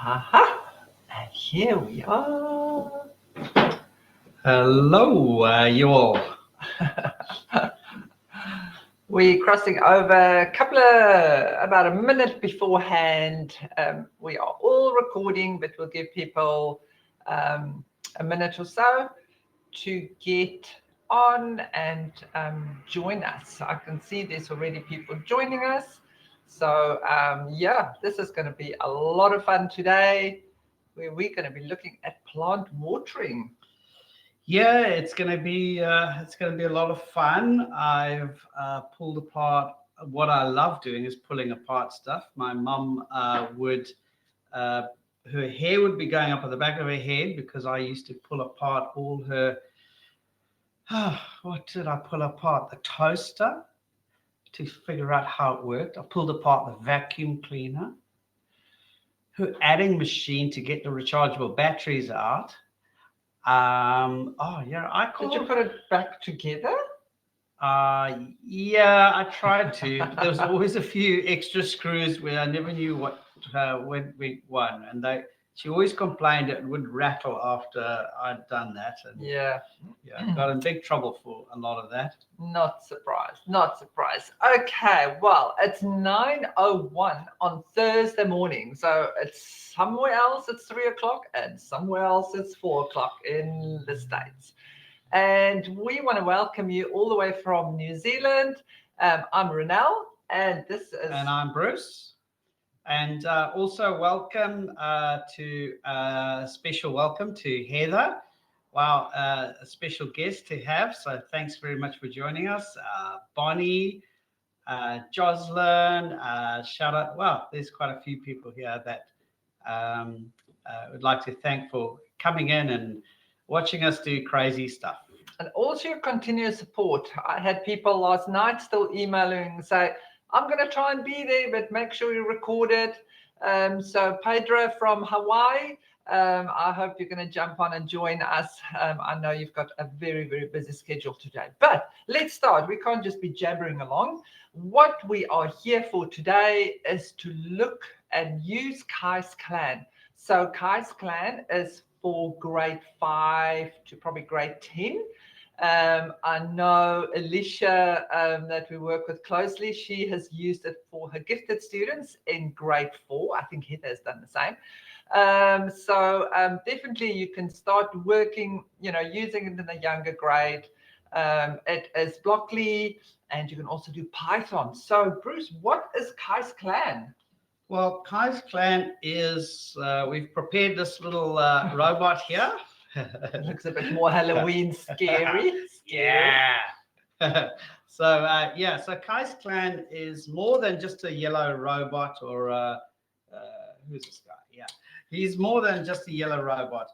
Aha! And here we are. Hello, you all. We're crossing over about a minute beforehand. We are all recording, but we'll give people a minute or so to get on and join us. I can see there's already people joining us. So yeah, this is going to be a lot of fun today, where we're going to be looking at plant watering. Yeah, it's going to be a lot of fun. I've pulled apart. What I love doing is pulling apart stuff. My mum would uh, her hair would be going up at the back of her head because I used to pull apart all her. What did I pull apart? The toaster to figure out how it worked. I pulled apart the vacuum cleaner, her adding machine to get the rechargeable batteries out. Oh yeah, Did you put it back together? Yeah, I tried to, but there was always a few extra screws where I never knew what went with one, and she always complained it would rattle after I'd done that, and Yeah, got in big trouble for a lot of that. not surprised. Not surprised. Okay, well, it's 9:01 on Thursday morning. So it's somewhere else it's 3 o'clock and somewhere else it's 4 o'clock in the States. And we want to welcome you all the way from New Zealand. I'm Ronel, and this is. And I'm Bruce. And also welcome special welcome to Heather. Wow, a special guest to have. So thanks very much for joining us. Bonnie, Jocelyn, shout out. Wow, there's quite a few people here that would like to thank for coming in and watching us do crazy stuff. And also your continuous support. I had people last night still emailing and say, I'm going to try and be there, but make sure you record it. So Pedro from Hawaii, I hope you're going to jump on and join us. I know you've got a very, very busy schedule today. But let's start. We can't just be jabbering along. What we are here for today is to look and use Kai's Clan. So Kai's Clan is for grade 5 to probably grade 10. I know Alicia that we work with closely. She has used it for her gifted students in grade 4. I think Heather has done the same. So definitely you can start working, using it in the younger grade. It is Blockly, and you can also do Python. So Bruce, what is Kai's Clan? Well, Kai's Clan is, we've prepared this little robot here. It looks a bit more Halloween scary. Yeah. So Kai's Clan is more than just a yellow robot or who's this guy? Yeah, he's more than just a yellow robot.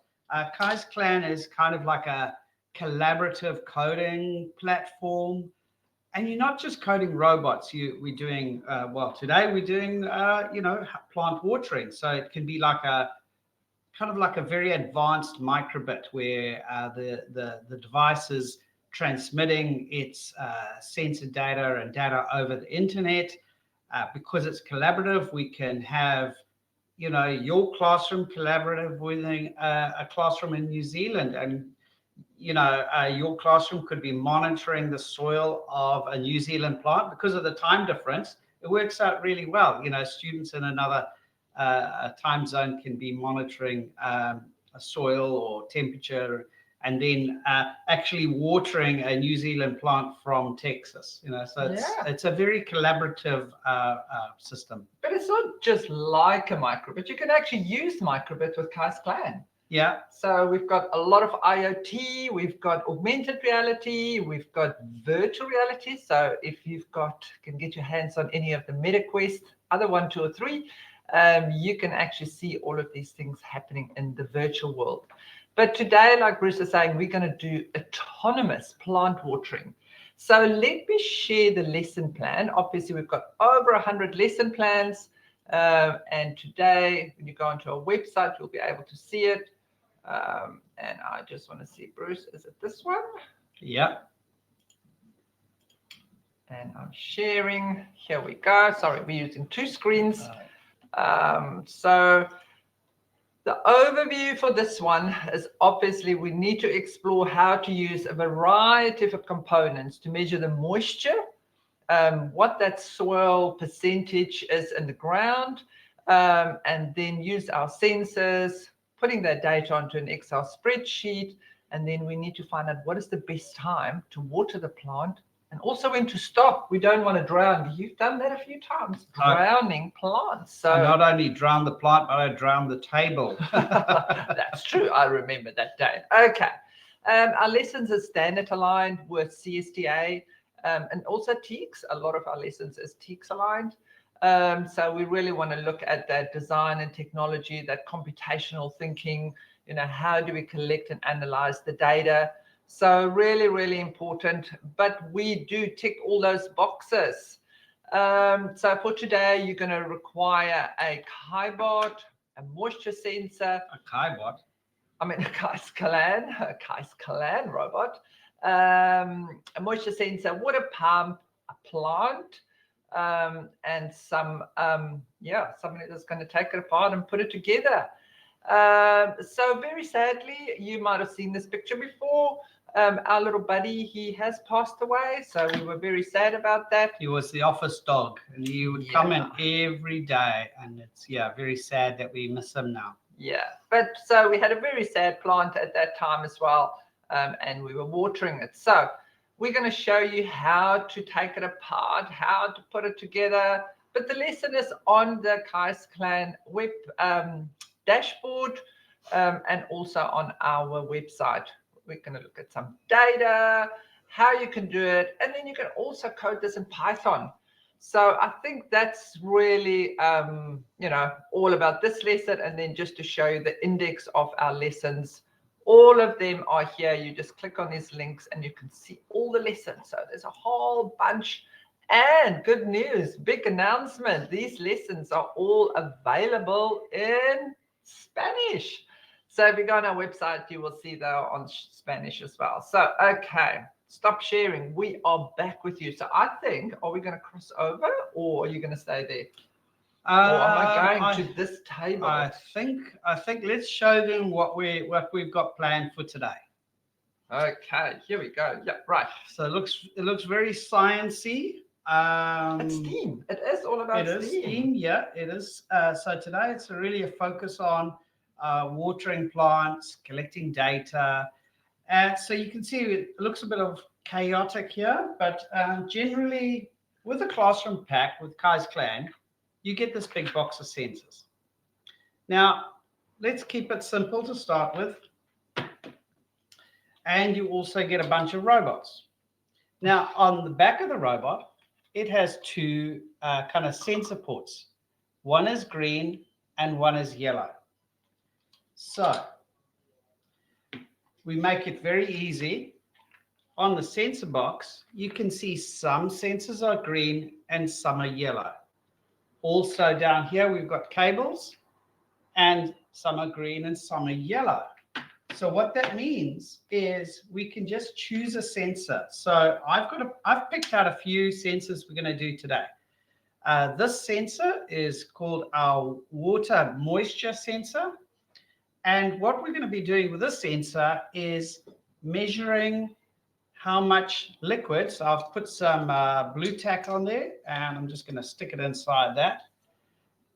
Kai's Clan is kind of like a collaborative coding platform. And you're not just coding robots. We're doing today we're doing plant watering. So it can be like a kind of like a very advanced microbit where the device is transmitting its sensor data and data over the internet. Because it's collaborative, we can have your classroom collaborative with a classroom in New Zealand, and your classroom could be monitoring the soil of a New Zealand plant. Because of the time difference, it works out really well. Students in another time zone can be monitoring a soil or temperature, and then actually watering a New Zealand plant from Texas. So it's a very collaborative system. But it's not just like a microbit. You can actually use microbit with Kai's Clan. Yeah. So we've got a lot of IoT, we've got augmented reality, we've got virtual reality. So if you've can get your hands on any of the MetaQuest, other 1, 2, or 3, you can actually see all of these things happening in the virtual world. But today, like Bruce is saying, we're going to do autonomous plant watering. So let me share the lesson plan. Obviously, we've got over 100 lesson plans. And today, when you go onto our website, you'll be able to see it. And I just want to see, Bruce, is it this one? Yeah. And I'm sharing. Here we go. Sorry, we're using 2 screens. So The overview for this one is obviously we need to explore how to use a variety of components to measure the moisture, what that soil percentage is in the ground, and then use our sensors, putting that data onto an Excel spreadsheet, and then we need to find out what is the best time to water the plant and also when to stop. We don't want to drown. You've done that a few times, drowning plants. So I not only drown the plant, but I drown the table. That's true. I remember that day. Okay. Our lessons are standard aligned with CSTA and also TEEX. A lot of our lessons is TEEX aligned. So we really want to look at that design and technology, that computational thinking, how do we collect and analyze the data? So really, really important, but we do tick all those boxes. So for today, you're going to require a KaiBot, a moisture sensor. A KaiBot? I mean, a Kai's Clan robot, a moisture sensor, water pump, a plant, and somebody that's going to take it apart and put it together. So very sadly, you might have seen this picture before. Our little buddy, he has passed away, so we were very sad about that. He was the office dog, and he would come in every day, and it's very sad that we miss him now. Yeah, but so we had a very sad plant at that time as well, and we were watering it. So we're going to show you how to take it apart, how to put it together. But the lesson is on the Kai's Clan web dashboard and also on our website. We're going to look at some data, how you can do it, and then you can also code this in Python. So I think that's really, all about this lesson. And then just to show you the index of our lessons, all of them are here. You just click on these links and you can see all the lessons. So there's a whole bunch. And good news, big announcement. These lessons are all available in Spanish. So if you go on our website, you will see they're on Spanish as well. So, okay. Stop sharing. We are back with you. So I think, are we going to cross over or are you going to stay there? Or am I going to this table? I think let's show them what we've got planned for today. Okay, here we go. Yeah, right. So it looks very sciencey. It's STEAM. It is all about STEAM. It is STEAM. Yeah, it is. So today it's really a focus on watering plants, collecting data. And so you can see it looks a bit of chaotic here, but generally with a classroom pack with Kai's Clan, you get this big box of sensors. Now, let's keep it simple to start with. And you also get a bunch of robots. Now, on the back of the robot, it has two kind of sensor ports. One is green and one is yellow. So we make it very easy. On the sensor box, you can see some sensors are green and some are yellow. Also down here, we've got cables and some are green and some are yellow. So what that means is we can just choose a sensor. So I've picked out a few sensors we're going to do today. This sensor is called our water moisture sensor. And what we're going to be doing with this sensor is measuring how much liquid. So I've put some blue tack on there, and I'm just going to stick it inside that.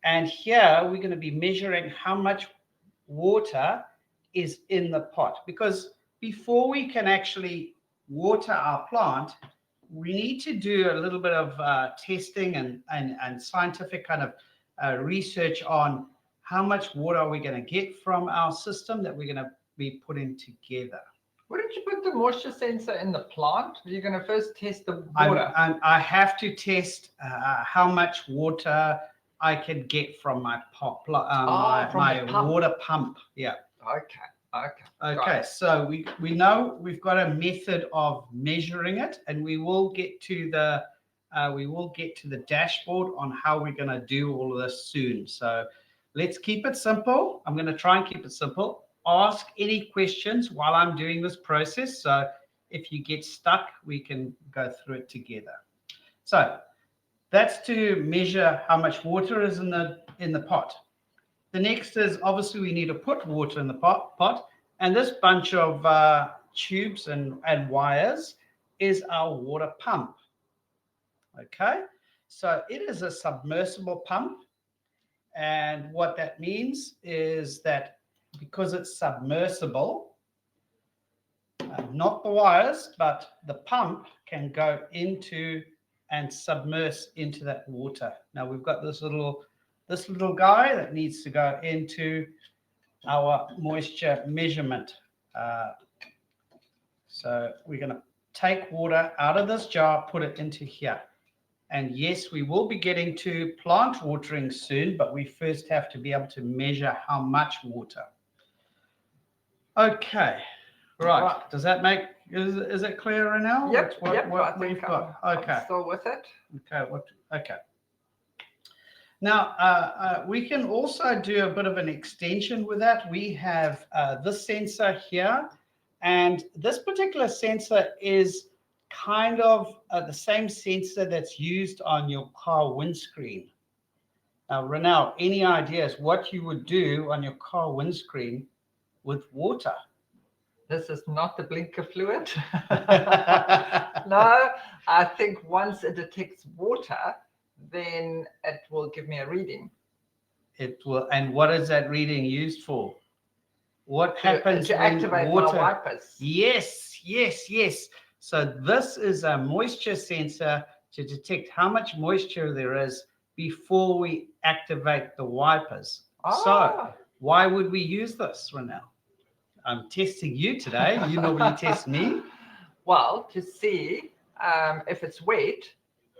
And here we're going to be measuring how much water is in the pot. Because before we can actually water our plant, we need to do a little bit of testing and scientific kind of research on how much water are we going to get from our system that we're going to be putting together. Wouldn't you put the moisture sensor in the plant? You're going to first test the water. I have to test how much water I can get from my my water pump. Yeah. Okay. So we know we've got a method of measuring it, and we will get to the dashboard on how we're going to do all of this soon. So let's keep it simple. I'm going to try and keep it simple. Ask any questions while I'm doing this process. So if you get stuck, we can go through it together. So that's to measure how much water is in the pot. The next is obviously we need to put water in the pot. And this bunch of tubes and wires is our water pump. Okay, so it is a submersible pump. And what that means is that because it's submersible, not the wires, but the pump can go into and submerse into that water. Now we've got this little guy that needs to go into our moisture measurement. So we're going to take water out of this jar, put it into here. And yes, we will be getting to plant watering soon, but we first have to be able to measure how much water. Okay, right. Does that make, is it clear, Ronel? Yep, what we've got. Okay. I'm still with it. Okay. Now, we can also do a bit of an extension with that. We have this sensor here, and this particular sensor is kind of the same sensor that's used on your car windscreen. Now, Ronel, any ideas what you would do on your car windscreen with water? This is not the blinker fluid. No, I think once it detects water, then it will give me a reading. It will. And what is that reading used for? What happens to activate water? my wipers? Yes. So this is a moisture sensor to detect how much moisture there is before we activate the wipers. So why would we use this, Ronel? I'm testing you today. You normally test me. Well, to see if it's wet.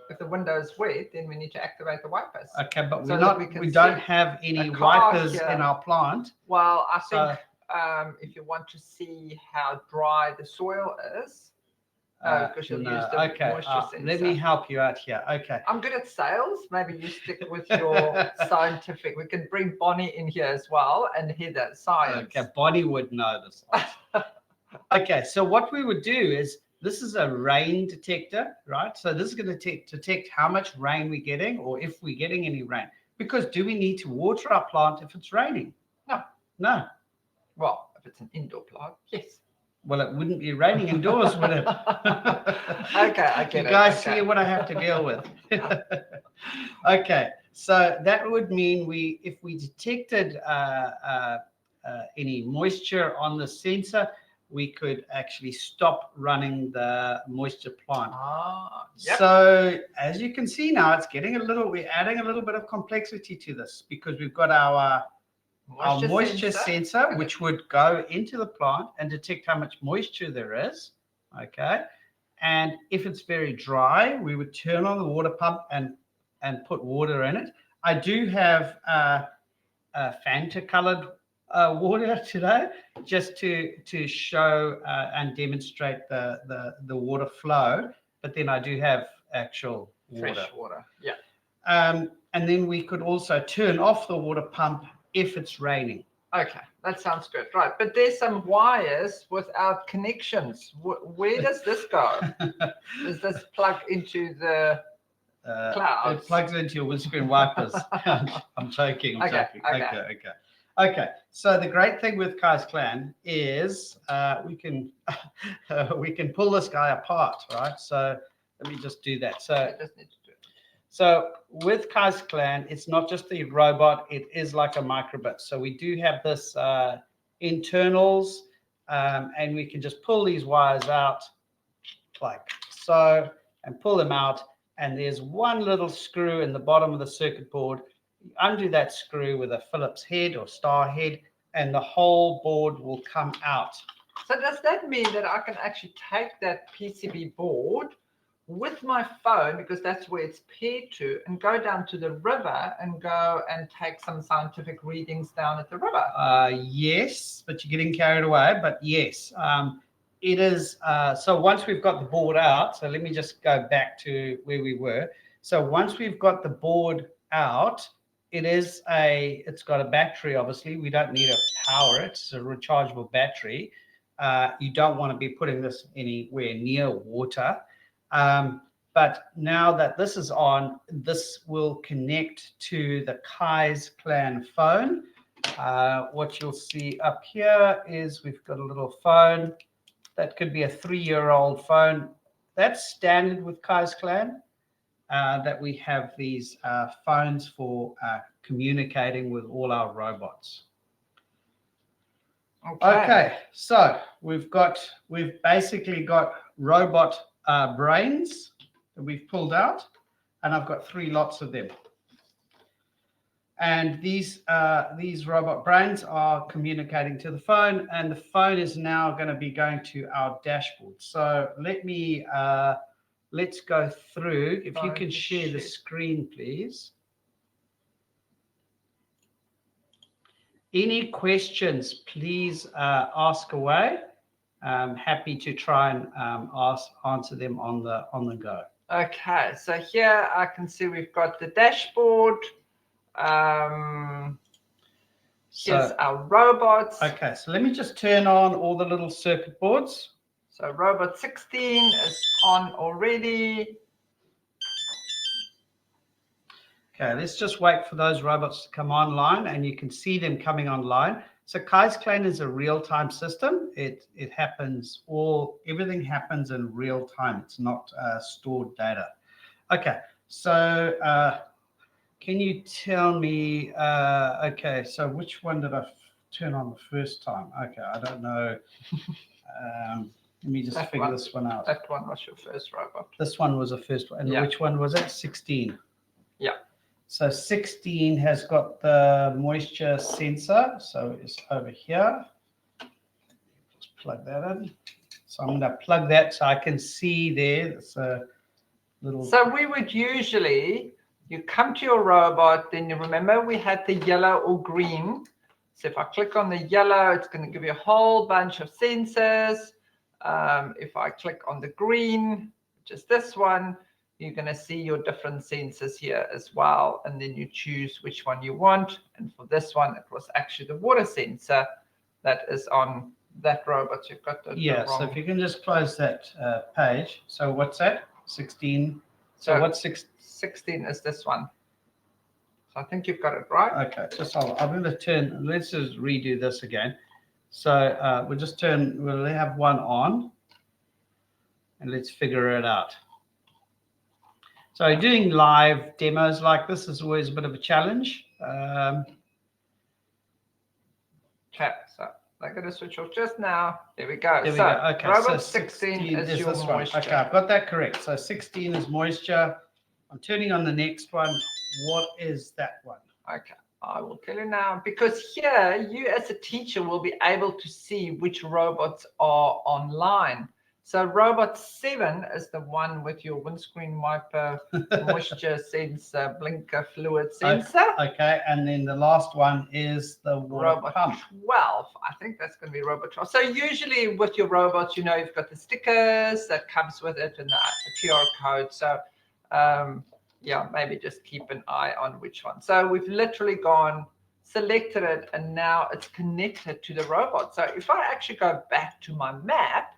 If the window is wet, then we need to activate the wipers. Okay, but we don't have any wipers in our plant. Well, I think if you want to see how dry the soil is, because you'll use the moisture sensor. Let me help you out here. Okay. I'm good at sales. Maybe you stick with your scientific. We can bring Bonnie in here as well and Heather, science. Okay, Bonnie would know this. Okay, so what we would do is, this is a rain detector, right? So this is going to detect how much rain we're getting, or if we're getting any rain. Because do we need to water our plant if it's raining? No. Well, if it's an indoor plant, yes. Well, it wouldn't be raining indoors, would it? Okay, I get it. You guys see what I have to deal with. Okay, so that would mean if we detected any moisture on the sensor, we could actually stop running the moisture plant. Yep. So as you can see now, it's getting we're adding a little bit of complexity to this, because we've got our moisture sensor, which would go into the plant and detect how much moisture there is. Okay. And if it's very dry, we would turn on the water pump and put water in it. I do have Fanta colored water today, just to show and demonstrate the water flow, but then I do have actual water. Fresh water. Yeah. And then we could also turn off the water pump if it's raining. Okay, that sounds good. Right, but there's some wires without connections. Where does this go? Does this plug into the clouds? It plugs into your windscreen wipers. I'm joking. Okay. So the great thing with Kai's Clan is we can pull this guy apart, right? So let me just do that. So with Kai's Clan, it's not just the robot, it is like a microbit. So we do have this internals, and we can just pull these wires out like so, and pull them out. And there's one little screw in the bottom of the circuit board. You undo that screw with a Phillips head or star head, and the whole board will come out. So does that mean that I can actually take that PCB board with my phone, because that's where it's paired to, and go down to the river and go and take some scientific readings down at the river? Yes, but you're getting carried away. But yes, it is. So once we've got the board out, so let me just go back to where we were. So once we've got the board out, it's got a battery. Obviously, we don't need to power it. It's a rechargeable battery. You don't want to be putting this anywhere near water. But now that this is on, this will connect to the Kai's Clan phone. What you'll see up here is we've got a little phone. That could be a 3-year-old phone. That's standard with Kai's Clan, that we have these phones for communicating with all our robots. Okay, so we've basically got robot brains that we've pulled out, and I've got 3 lots of them. And these robot brains are communicating to the phone, and the phone is now going to be going to our dashboard. So let's go through. If you can share the screen, please. Any questions, please ask away. I'm happy to try and answer them on the go. Okay, so here I can see we've got the dashboard. Here's our robots. Okay, so let me just turn on all the little circuit boards. So robot 16 is on already. Okay, let's just wait for those robots to come online, and you can see them coming online. So Kai's Clan is a real-time system. It happens everything happens in real time. It's not stored data. Okay, so can you tell me? Okay, so which one did I turn on the first time? Okay, I don't know. Let me just figure this one out. That one was your first robot. This one was the first one. And which one was it? 16. Yeah. So 16 has got the moisture sensor. So it's over here. Just plug that in. So I'm going to plug that so I can see there. It's a little. So we would usually, you come to your robot, then you remember we had the yellow or green. So if I click on the yellow, it's going to give you a whole bunch of sensors. If I click on the green, which is this one, you're going to see your different sensors here as well. And then you choose which one you want. And for this one, it was actually the water sensor that is on that robot. You've got the so if you can just close that page. So what's that? 16. So what's 16 is this one. So I think you've got it right. Okay, I'm going to turn, let's just redo this again. So we'll have one on, and let's figure it out. So doing live demos like this is always a bit of a challenge. Okay, so I'm going to switch off just now. There we go. There we go. Okay, robot 16 is your moisture. Okay, I've got that correct. So 16 is moisture. I'm turning on the next one. What is that one? Okay, I will tell you now, because here you as a teacher will be able to see which robots are online. So robot 7 is the one with your windscreen wiper, moisture sensor, blinker, fluid sensor. Okay, and then the last one is the robot pump. 12. I think that's going to be robot 12. So usually with your robots, you've got the stickers that comes with it and the QR code. So maybe just keep an eye on which one. So we've literally selected it, and now it's connected to the robot. So if I actually go back to my map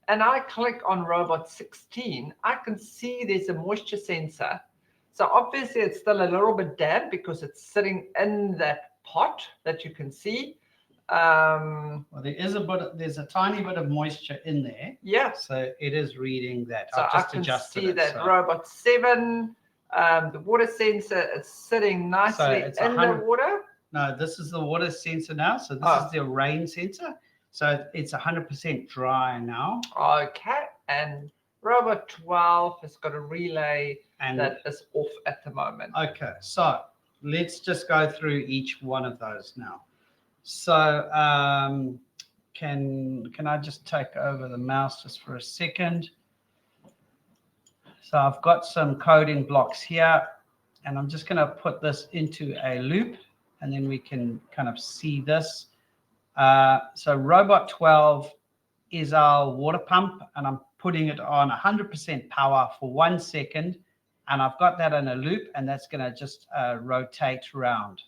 and I click on robot 16, I can see there's a moisture sensor. So obviously it's still a little bit damp because it's sitting in that pot that you can see. Well, there's a tiny bit of moisture in there. Yeah. So it is reading that. So I can see that robot 7, the water sensor is sitting nicely in the water. No, this is the water sensor now. So this is the rain sensor. So it's 100% dry now. Okay. And robot 12 has got a relay that is off at the moment. Okay. So let's just go through each one of those now. So can I just take over the mouse just for a second? So I've got some coding blocks here, and I'm just going to put this into a loop, and then we can kind of see this. So robot 12 is our water pump, and I'm putting it on 100% power for 1 second, and I've got that in a loop, and that's going to just rotate around.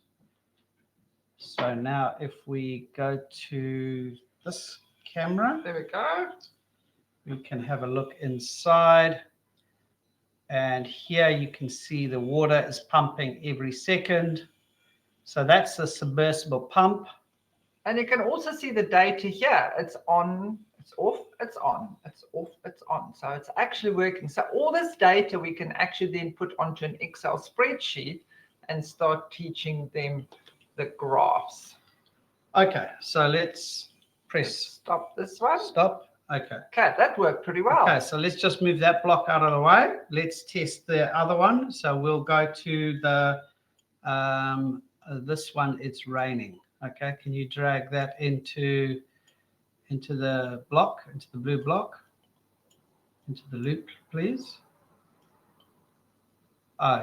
So now if we go to this camera, there we go. We can have a look inside. And here you can see the water is pumping every second. So that's the submersible pump. And you can also see the data here. It's on, it's off, it's on, it's off, it's on. So it's actually working. So all this data we can actually then put onto an Excel spreadsheet and start teaching them the graphs. Okay, so let's press Stop this one. stop. Okay. Okay, that worked pretty well. Okay, so let's just move that block out of the way. Let's test the other one. So we'll go to the this one. It's raining. Okay, can you drag that into the block, into the blue block, into the loop, please?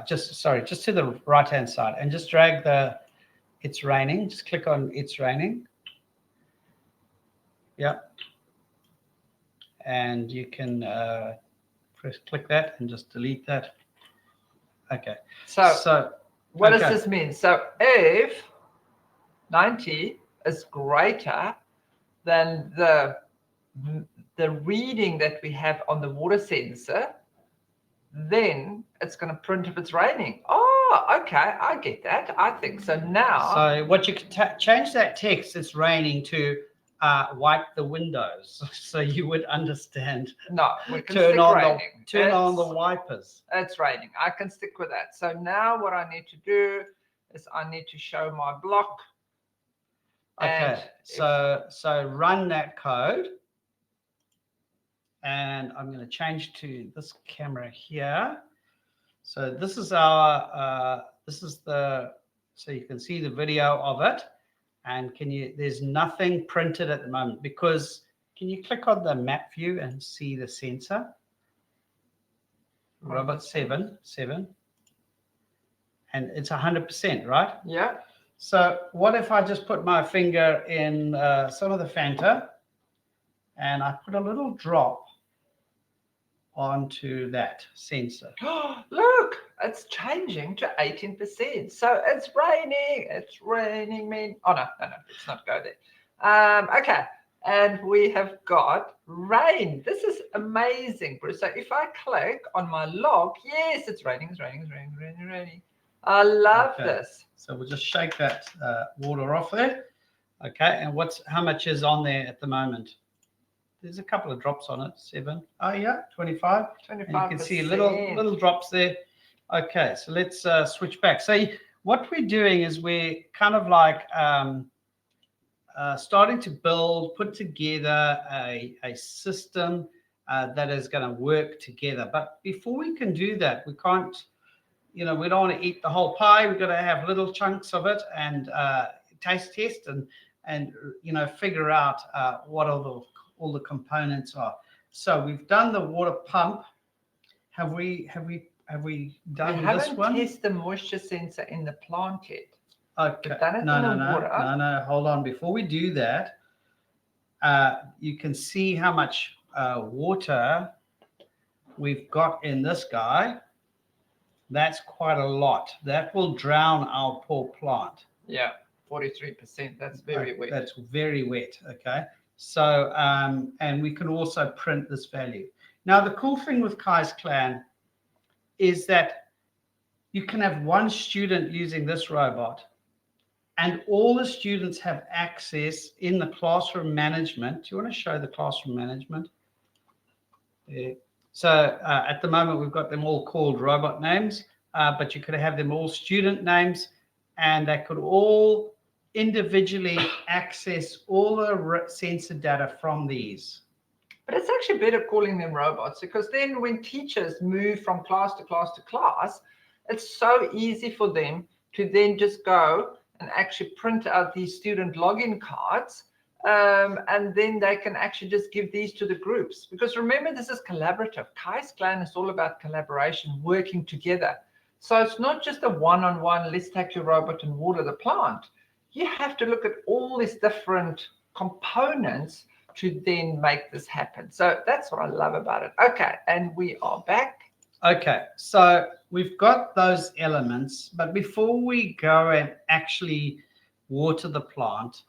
Just to the right hand side, and just drag the it's raining. Just click on it's raining. Yep. And you can click that and just delete that. Okay. So what does this mean? So if 90 is greater than the reading that we have on the water sensor, then it's going to print if it's raining. Oh, okay, I get that. I think so now. So what you can change that text, it's raining, to wipe the windows, so you would understand. No, we can turn stick on raining. Turn on the wipers. It's raining. I can stick with that. So now what I need to do is I need to show my block. Okay, so run that code. And I'm going to change to this camera here. So this is our, so you can see the video of it. And there's nothing printed at the moment, because can you click on the map view and see the sensor? Robot 7. And it's 100%, right? Yeah. So what if I just put my finger in some of the Fanta and I put a little drop onto that sensor? Look, it's changing to 18%. So it's raining. It's raining, man. Oh, no, let's not go there. Okay. And we have got rain. This is amazing, Bruce. So if I click on my log, yes, it's raining, it's raining, it's raining, it's raining, it's raining. I love this. So we'll just shake that water off there. Okay. And how much is on there at the moment? There's a couple of drops on it. 7. Oh yeah, 25. 25%. And you can see little drops there. Okay, so let's switch back. So what we're doing is we're kind of like starting to put together a system that is going to work together. But before we can do that, we can't, we don't want to eat the whole pie. We've got to have little chunks of it and taste test and figure out what all the components are. So we've done the water pump. Have we done this one? We haven't tested the moisture sensor in the plant yet. Okay. No. Hold on. Before we do that, you can see how much water we've got in this guy. That's quite a lot. That will drown our poor plant. Yeah, 43%. That's very wet. That's very wet. Okay. So, and we can also print this value. Now, the cool thing with Kai's Clan is that you can have one student using this robot, and all the students have access in the classroom management. Do you want to show the classroom management? Yeah. So at the moment, we've got them all called robot names, but you could have them all student names, and they could all individually access all the sensor data from these. But it's actually better calling them robots, because then when teachers move from class to class to class, it's so easy for them to then just go and actually print out these student login cards, and then they can actually just give these to the groups. Because remember, this is collaborative. Kai's Clan is all about collaboration, working together. So it's not just a one-on-one, let's take your robot and water the plant. You have to look at all these different components to then make this happen. So that's what I love about it. Okay, and we are back. Okay, so we've got those elements, but before we go and actually water the plant,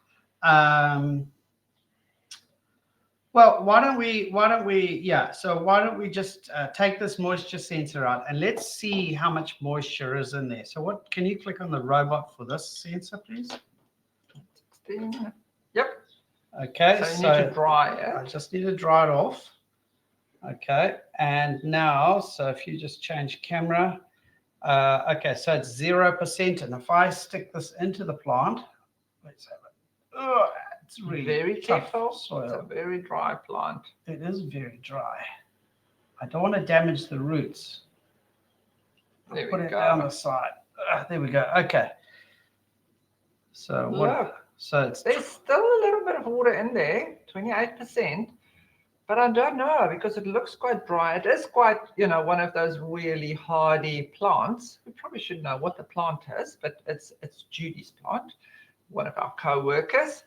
Well, why don't we, yeah, so why don't we just take this moisture sensor out and let's see how much moisture is in there. So can you click on the robot for this sensor, please? 16. Yep. Okay, so you need to dry it. I just need to dry it off. Okay, and now, so if you just change camera, okay, so it's 0%, and if I stick this into the plant, let's have it. Oh, it's really very careful. soil. It's a very dry plant. It is very dry. I don't want to damage the roots. There Put we it go. down the side. There we go. Okay. So Look, so there's still a little bit of water in there, 28%. But I don't know because it looks quite dry. It is quite, one of those really hardy plants. We probably should know what the plant is, but it's Judy's plant, one of our co-workers,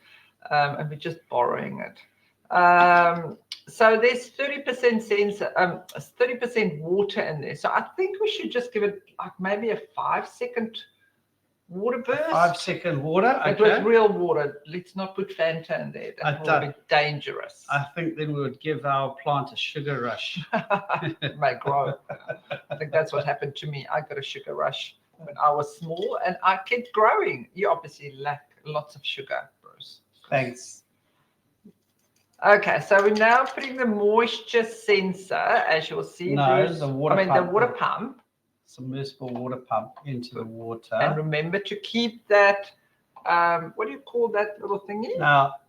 and we're just borrowing it. So there's 30% 30% water in there. So I think we should just give it like maybe a 5-second water burst. 5-second water, okay. But with real water. Let's not put Fanta in there. That will be dangerous. I think then we would give our plant a sugar rush. It may grow. I think that's what happened to me. I got a sugar rush when I was small and I kept growing. You obviously lack lots of sugar, Bruce. Thanks. Okay, so we're now putting the moisture sensor, as you'll see. No, Bruce, the water pump. the water pump. Submersible water pump into the water. And remember to keep that, what do you call that little thingy? Now,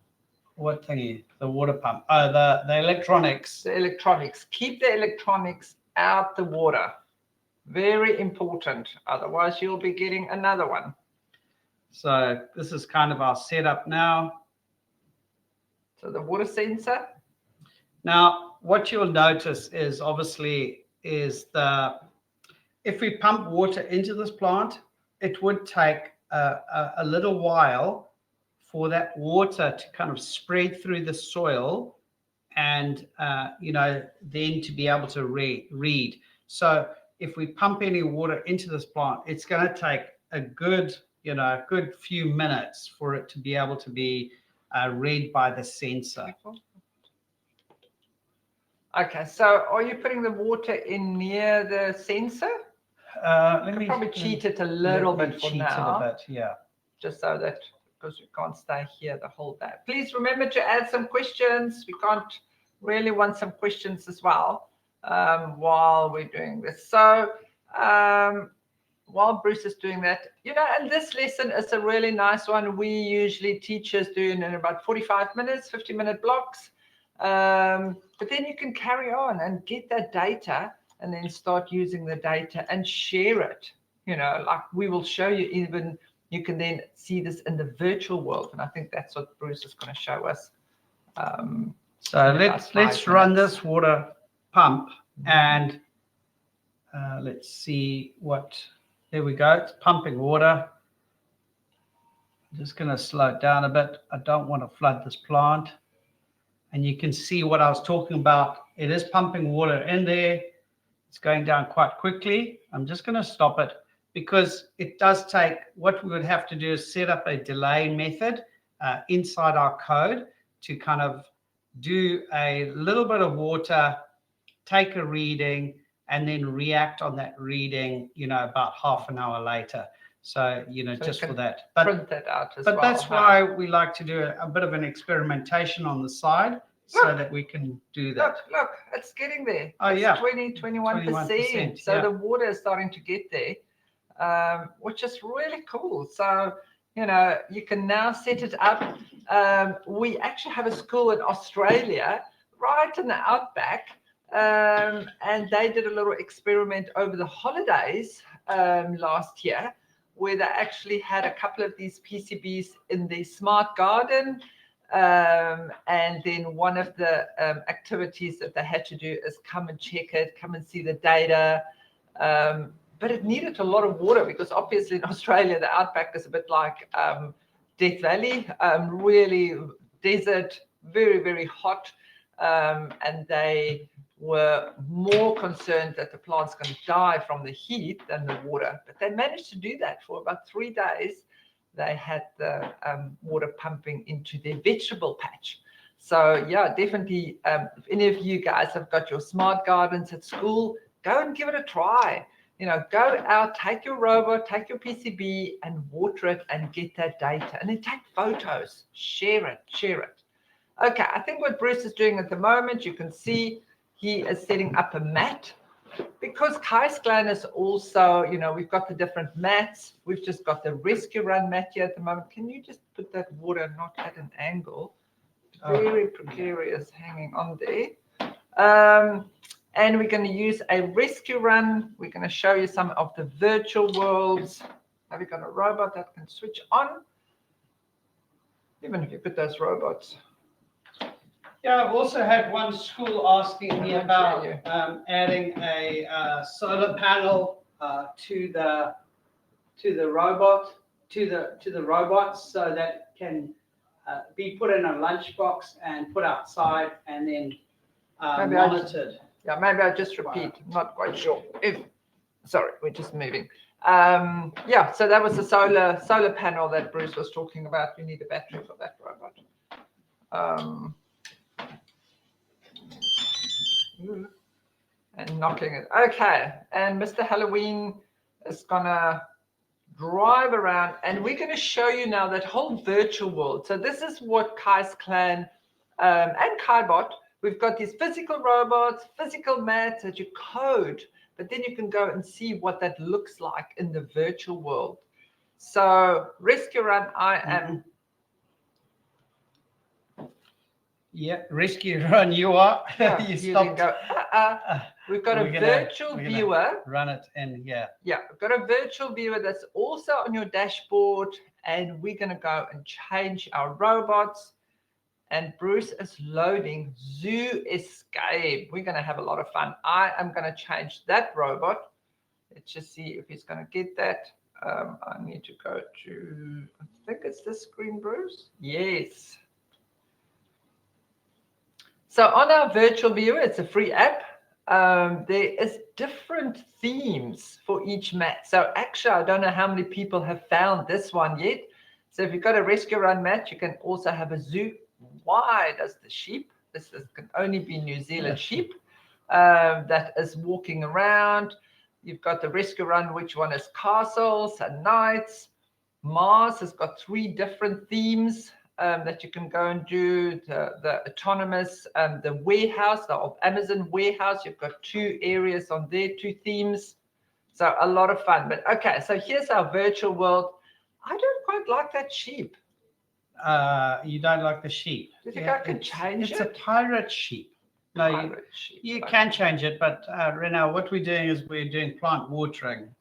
what thingy? The water pump. Oh, the electronics. The electronics. Keep the electronics out the water. Very important. Otherwise, you'll be getting another one. So this is kind of our setup now. So the water sensor. Now, what you'll notice is if we pump water into this plant, it would take a little while for that water to kind of spread through the soil and, then to be able to read. So if we pump any water into this plant, it's going to take a good few minutes for it to be able to be read by the sensor. Okay, so are you putting the water in near the sensor? Let me probably cheat it a little bit for now. Yeah. Just so that, because we can't stay here the whole day. Please remember to add some questions. We can't really want some questions as well while we're doing this. So while Bruce is doing that, and this lesson is a really nice one. We usually teachers do in about 45 minutes, 50-minute blocks. But then you can carry on and get that data and then start using the data and share it. Like we will show you, even you can then see this in the virtual world. And I think that's what Bruce is going to show us. So let's run this water pump and let's see there we go. It's pumping water. I'm just going to slow it down a bit. I don't want to flood this plant. And you can see what I was talking about. It is pumping water in there. It's going down quite quickly. I'm just going to stop it because it does take, what we would have to do is set up a delay method inside our code to kind of do a little bit of water, take a reading, and then react on that reading, about half an hour later. So, just for that. But print that out as well. But that's why we like to do a bit of an experimentation on the side so that we can do that. Look, it's getting there. Oh, it's yeah. 21%. So the water is starting to get there, which is really cool. So, you can now set it up. We actually have a school in Australia, right in the outback, and they did a little experiment over the holidays last year, where they actually had a couple of these PCBs in the smart garden. And then one of the activities that they had to do is come and check it, come and see the data. But it needed a lot of water because obviously in Australia, the outback is a bit like Death Valley, really desert, very, very hot. And they were more concerned that the plant's going to die from the heat than the water. But they managed to do that for about 3 days. They had the water pumping into their vegetable patch. So yeah, definitely. If any of you guys have got your smart gardens at school, go and give it a try. Go out, take your robot, take your PCB, and water it, and get that data, and then take photos, share it. Okay, I think what Bruce is doing at the moment, you can see he is setting up a mat. Because Kai's clan is also, we've got the different mats. We've just got the rescue run mat here at the moment. Can you just put that water not at an angle? Very precarious hanging on there. And we're going to use a rescue run. We're going to show you some of the virtual worlds. Have we got a robot that can switch on? Even if you put those robots. Yeah, I've also had one school asking me about adding a solar panel to the robot, to the robots, so that it can be put in a lunchbox and put outside, and then monitored. Maybe I just repeat. I'm not quite sure. Sorry, we're just moving. So that was the solar panel that Bruce was talking about. You need a battery for that robot. And knocking it. Okay, and Mr. Halloween is gonna drive around, and we're going to show you now that whole virtual world. So this is what Kai's clan and KaiBot, we've got these physical robots, physical mats that you code, but then you can go and see what that looks like in the virtual world. So rescue run, I am. Yeah, rescue run, you are. Yeah, you stopped. Go, We've got a virtual viewer. Run it in here. Yeah, we've got a virtual viewer that's also on your dashboard, and we're going to go and change our robots. And Bruce is loading Zoo Escape. We're going to have a lot of fun. I am going to change that robot. Let's just see if he's going to get that. I need to go to, I think it's this screen, Bruce. Yes. So on our virtual viewer, it's a free app. There is different themes for each mat. So actually, I don't know how many people have found this one yet. So if you've got a rescue run mat, you can also have a zoo. Why does the sheep? This can only be New Zealand sheep that is walking around. You've got the rescue run, which one is castles and knights. Mars has got 3 different themes that you can go and do. The autonomous, the warehouse, the Amazon warehouse. You've got 2 areas on there, 2 themes. So a lot of fun. But okay, so here's our virtual world. I don't quite like that sheep. You don't like the sheep? Do you think I can change it? It's a pirate sheep. No, you can change it, but Ronel, what we're doing is we're doing plant watering.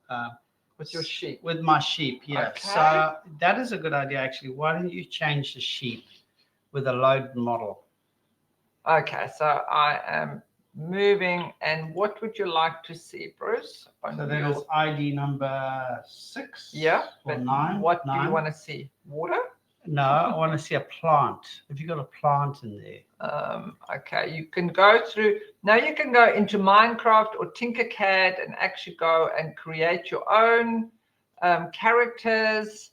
With your sheep? With my sheep, yeah. Okay. So that is a good idea, actually. Why don't you change the sheep with a load model? Okay, so I am moving, and what would you like to see, Bruce? So that is ID number 6 or 9. What do you want to see? Water? No, I want to see a plant. Have you got a plant in there? Okay, you can go through. Now you can go into Minecraft or Tinkercad and actually go and create your own characters.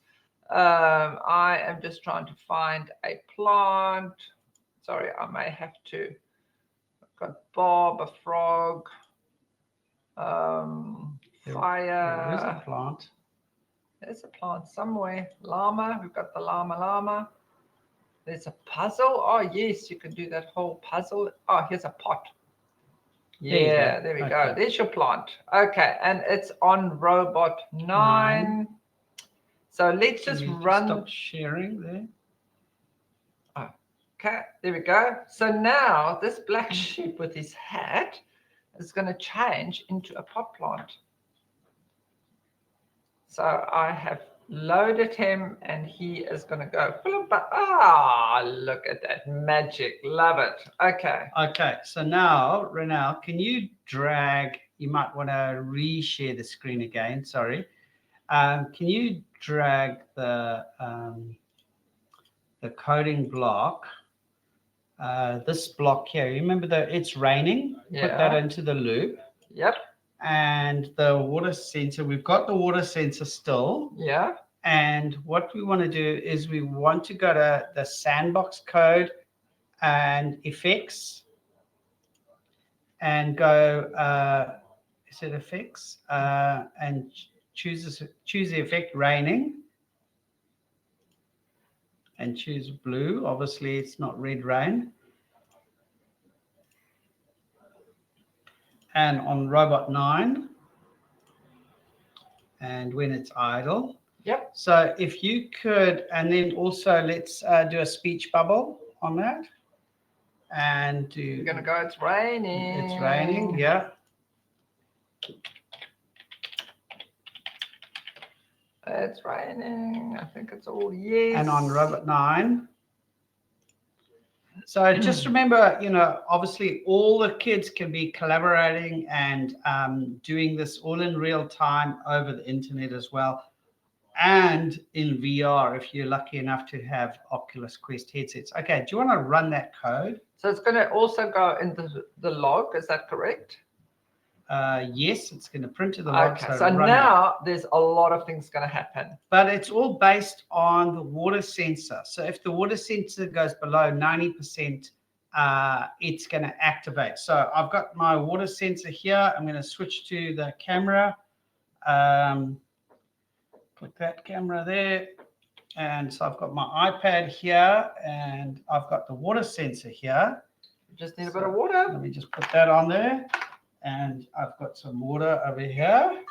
I am just trying to find a plant. Sorry, I may have to. I've got Bob, a frog, fire. There is a plant. There's a plant somewhere. Llama. We've got the llama. There's a puzzle. Oh, yes, you can do that whole puzzle. Oh, here's a pot. Yeah, there we go. There's your plant. Okay, and it's on robot 9. So let's just run. Stop sharing there. Okay, there we go. So now this black sheep with his hat is going to change into a pot plant. So I have loaded him, and he is going to go. Look at that magic. Love it. Okay. Okay. So now, Ronel, can you drag? You might want to reshare the screen again. Sorry. Can you drag the coding block? This block here. Remember that it's raining. Yeah. Put that into the loop. Yep. And the water sensor, we've got the water sensor still. Yeah. And what we want to do is we want to go to the sandbox code and effects, and go, is it effects? And choose the effect raining, and choose blue. Obviously, it's not red rain. And on robot 9, and when it's idle. Yep. So if you could, and then also let's do a speech bubble on that. And do. You're going to go, it's raining. It's raining, yeah. It's raining. I think it's all yes. And on robot 9. So just remember, obviously all the kids can be collaborating and doing this all in real time over the internet as well, and in VR if you're lucky enough to have Oculus Quest headsets. Okay, do you want to run that code? So it's going to also go in the log, is that correct? Yes, it's going to print to the log. Okay, so now there's a lot of things going to happen. But it's all based on the water sensor. So if the water sensor goes below 90%, it's going to activate. So I've got my water sensor here. I'm going to switch to the camera. Put that camera there. And so I've got my iPad here, and I've got the water sensor here. You just need a bit of water. Let me just put that on there. And I've got some water over here.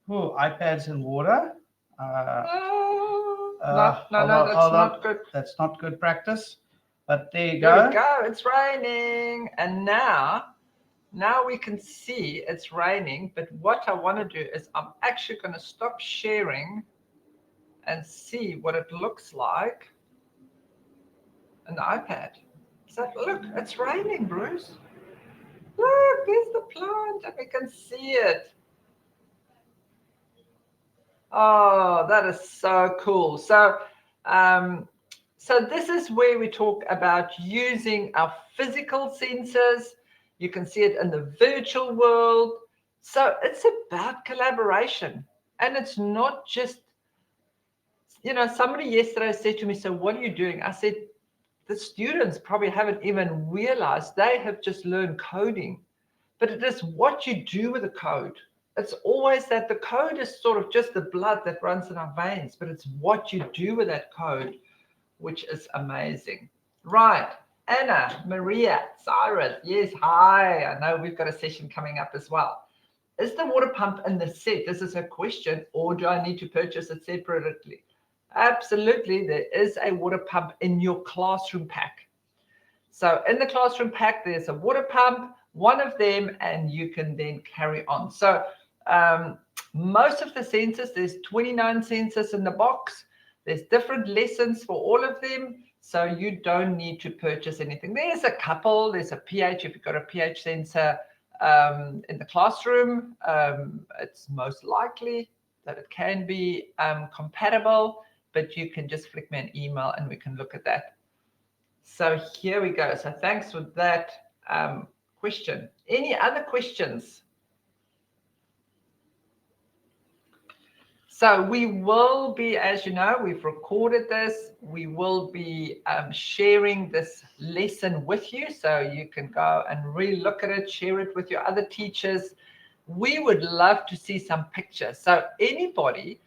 Oh, iPads and water. No, that's not good. That's not good practice. But there you There go. we go. It's raining. And now we can see it's raining. But what I want to do is I'm actually going to stop sharing and see what it looks like on the iPad. So look, it's raining, Bruce. Look, there's the plant and we can see it. Oh, that is so cool. So this is where we talk about using our physical sensors. You can see it in the virtual world. So it's about collaboration. And it's not just, somebody yesterday said to me, so what are you doing? I said, the students probably haven't even realized they have just learned coding, but it is what you do with the code. It's always that the code is sort of just the blood that runs in our veins, but it's what you do with that code, which is amazing. Right. Anna, Maria, Cyrus. Yes. Hi. I know we've got a session coming up as well. Is the water pump in the set? This is a question, or do I need to purchase it separately? Absolutely, there is a water pump in your classroom pack. So in the classroom pack, there's a water pump, one of them, and you can then carry on. So most of the sensors, there's 29 sensors in the box. There's different lessons for all of them, so you don't need to purchase anything. There's a couple. There's a pH. If you've got a pH sensor in the classroom, it's most likely that it can be compatible. But you can just flick me an email and we can look at that. So here we go. So thanks for that question. Any other questions? So we will be, as you know, we've recorded this. We will be sharing this lesson with you. So you can go and really look at it, share it with your other teachers. We would love to see some pictures. So anybody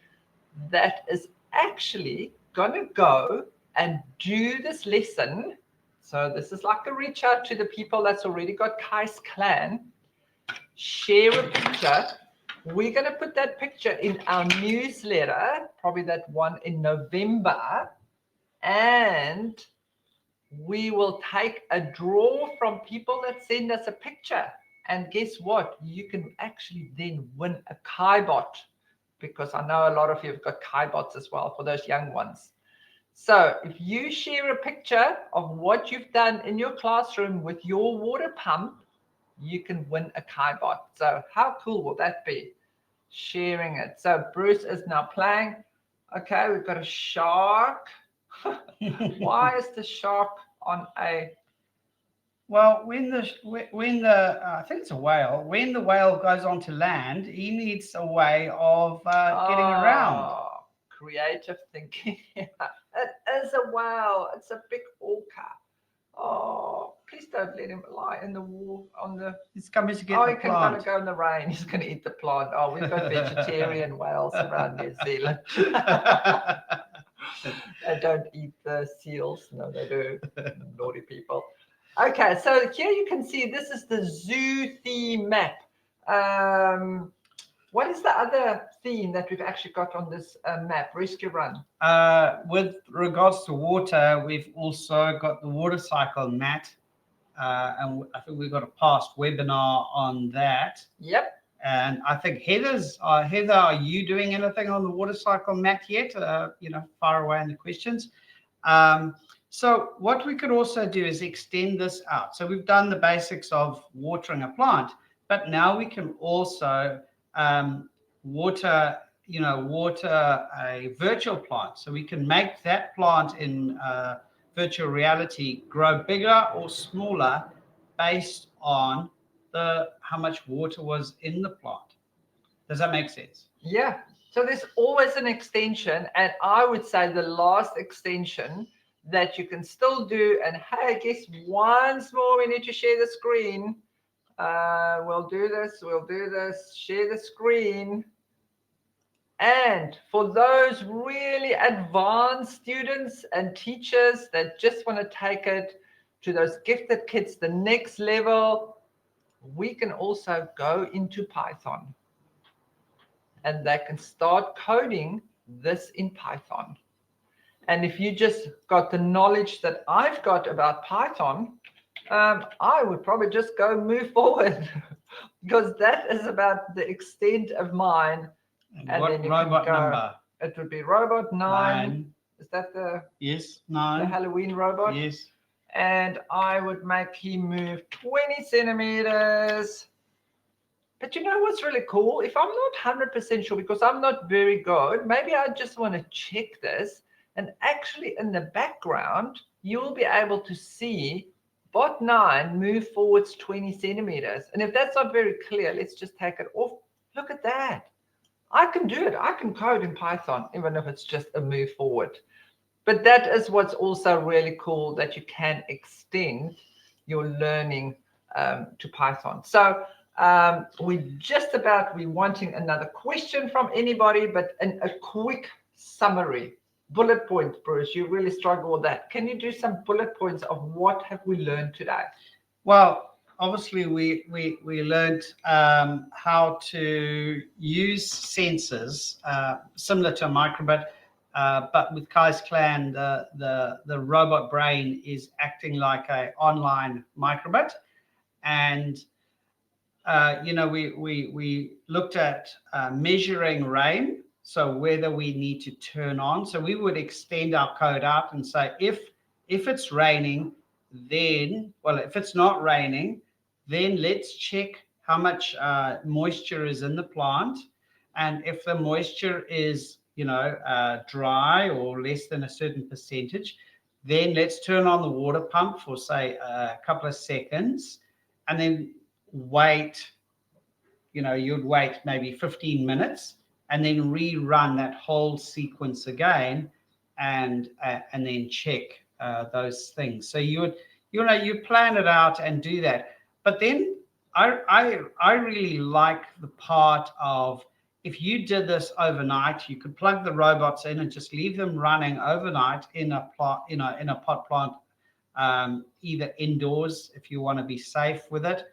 that is actually going to go and do this lesson. So this is like a reach out to the people that's already got Kai's clan. Share a picture. We're going to put that picture in our newsletter, probably that one in November. And we will take a draw from people that send us a picture. And guess what? You can actually then win a KaiBot, because I know a lot of you have got KaiBots as well for those young ones. So if you share a picture of what you've done in your classroom with your water pump, you can win a KaiBot. So how cool will that be? Sharing it. So Bruce is now playing. Okay, we've got a shark. Why is the shark on a... Well, when the I think it's a whale. When the whale goes onto land, he needs a way of getting around. Creative thinking. It is a whale. It's a big orca. Oh, please don't let him lie in the wall on the. He's coming to get Oh, the he can gonna plant. go in the rain. He's gonna eat the plant. Oh, we've got vegetarian whales around New Zealand. They don't eat the seals. No, they do. Naughty people. Okay, so here you can see this is the zoo theme map. What is the other theme that we've actually got on this map? Rescue Run. With regards to water, we've also got the water cycle mat. And I think we've got a past webinar on that. Yep. And I think Heather, are you doing anything on the water cycle mat yet? Far away in the questions. So what we could also do is extend this out. So we've done the basics of watering a plant, but now we can also water a virtual plant. So we can make that plant in virtual reality grow bigger or smaller based on how much water was in the plant. Does that make sense? Yeah. So there's always an extension, and I would say the last extension that you can still do. And hey, guess once more we need to share the screen. We'll do this. Share the screen. And for those really advanced students and teachers that just want to take it to those gifted kids, the next level, we can also go into Python. And they can start coding this in Python. And if you just got the knowledge that I've got about Python, I would probably just go move forward because that is about the extent of mine. And what robot number? It would be robot 9. Is that the yes 9 the Halloween robot? Yes. And I would make him move 20 centimeters. But you know what's really cool? If I'm not 100% sure, because I'm not very good, maybe I just want to check this. And actually in the background, you'll be able to see bot 9 move forwards 20 centimeters. And if that's not very clear, let's just take it off. Look at that. I can do it. I can code in Python, even if it's just a move forward. But that is what's also really cool, that you can extend your learning to Python. So we're wanting another question from anybody, but a quick summary. Bullet points, Bruce. You really struggle with that. Can you do some bullet points of what have we learned today? Well, obviously we learned how to use sensors similar to a microbit, but with Kai's clan, the robot brain is acting like an online microbit. And we looked at measuring rain, so whether we need to turn on. So we would extend our code out and say, if it's raining, then, well, if it's not raining, then let's check how much moisture is in the plant. And if the moisture is, dry or less than a certain percentage, then let's turn on the water pump for, say, a couple of seconds, and then wait, you'd wait maybe 15 minutes and then rerun that whole sequence again and then check those things. So you plan it out and do that. But then I really like the part of, if you did this overnight, you could plug the robots in and just leave them running overnight in a pot plant, either indoors if you want to be safe with it.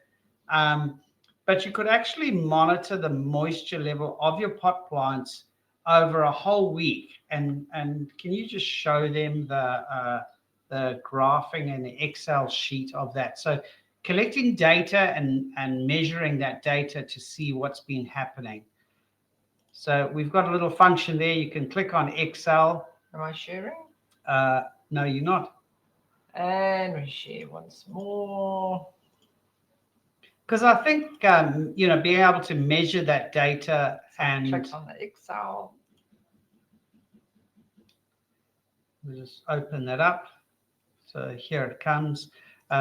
But you could actually monitor the moisture level of your pot plants over a whole week. And can you just show them the graphing and the Excel sheet of that? So collecting data and measuring that data to see what's been happening. So we've got a little function there. You can click on Excel. Am I sharing? No, you're not. And we share once more. Because I think, being able to measure that data and... Check on the Excel. We'll just open that up. So here it comes.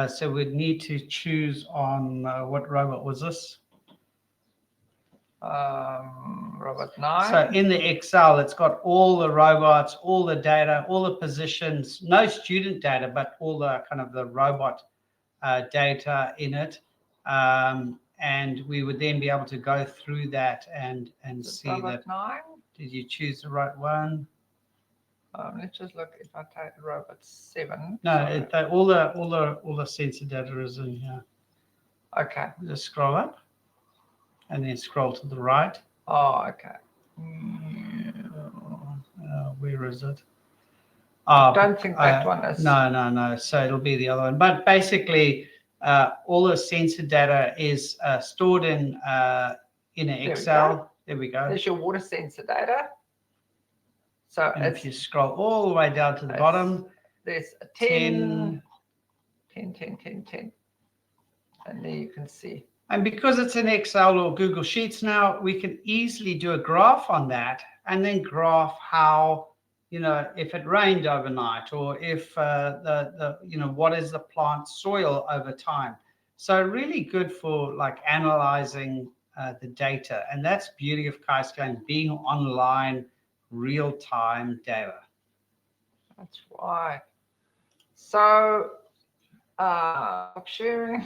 So we'd need to choose on what robot was this? Robot 9. So in the Excel, it's got all the robots, all the data, all the positions, no student data, but all the kind of the robot data in it. And we would then be able to go through that and see Robot that. 9. Did you choose the right one? Let's just look if I take robot 7. No, all the sensor data is in here. Okay. Just scroll up, and then scroll to the right. Oh, okay. Where is it? I don't think that one is. No. So it'll be the other one. But basically, all the sensor data is stored in an Excel. There we go. There's your water sensor data. So if you scroll all the way down to the bottom, there's a 10. And there you can see. And because it's in Excel or Google Sheets now, we can easily do a graph on that and then graph how, if it rained overnight, or if what is the plant soil over time. So really good for like analyzing the data. And that's beauty of Kai's-Clan, being online, real-time data. That's right. So, stop sharing.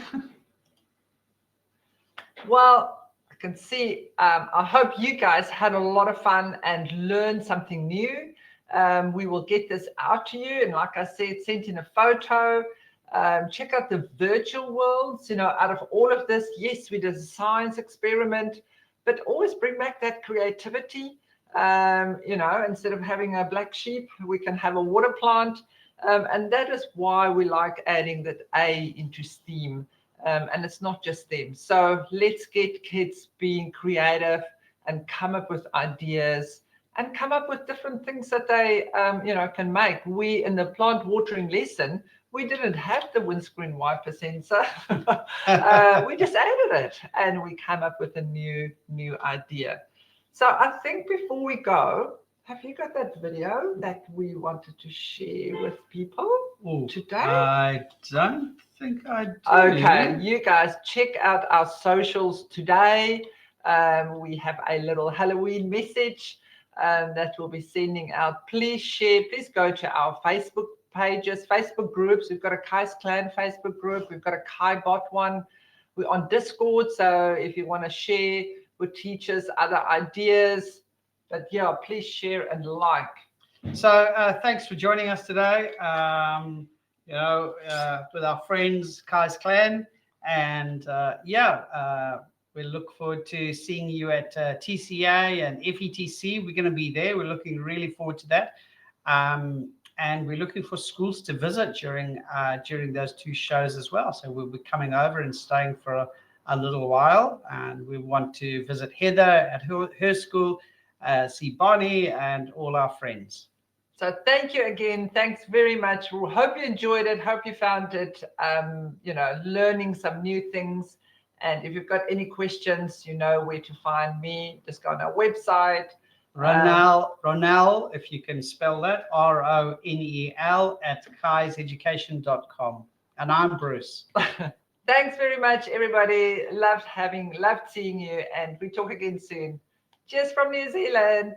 Well, I can see, I hope you guys had a lot of fun and learned something new. We will get this out to you. And like I said, sent in a photo. Check out the virtual worlds, out of all of this. Yes, we did a science experiment, but always bring back that creativity. Instead of having a black sheep, we can have a water plant. And that is why we like adding that A into STEAM. And it's not just them. So let's get kids being creative and come up with ideas and come up with different things that they, can make. We, in the plant watering lesson, we didn't have the windscreen wiper sensor. We just added it and we come up with a new idea. So I think before we go, have you got that video that we wanted to share with people today? I don't think I do. Okay, you guys check out our socials today. We have a little Halloween message that we'll be sending out. Please share. Please go to our Facebook pages, Facebook groups. We've got a Kai's-Clan Facebook group. We've got a KaiBot one. We're on Discord. So if you want to share with teachers other ideas, but yeah, please share and like. So thanks for joining us today. With our friends Kai's-Clan, and we look forward to seeing you at TCA and FETC. We're going to be there. We're looking really forward to that, and we're looking for schools to visit during those two shows as well. So we'll be coming over and staying for a little while, and we want to visit Heather at her school, see Bonnie and all our friends. So thank you again. Thanks very much. We hope you enjoyed it. Hope you found it, learning some new things. And if you've got any questions, you know where to find me. Just go on our website. Ronel, if you can spell that, RONEL @kaiseducation.com. And I'm Bruce. Thanks very much, everybody. Loved seeing you. And we talk again soon. Cheers from New Zealand.